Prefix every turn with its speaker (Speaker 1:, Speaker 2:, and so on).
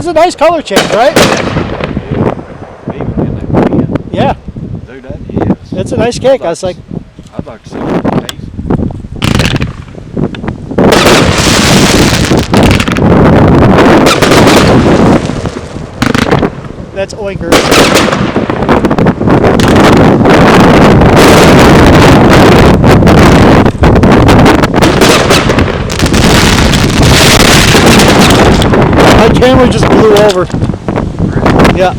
Speaker 1: That's a nice color change, right? Yeah.
Speaker 2: Dude, that is.
Speaker 1: It's a nice cake. I was like,
Speaker 2: I'd like to see the case.
Speaker 1: that's oinker. My camera just blew over. Yeah.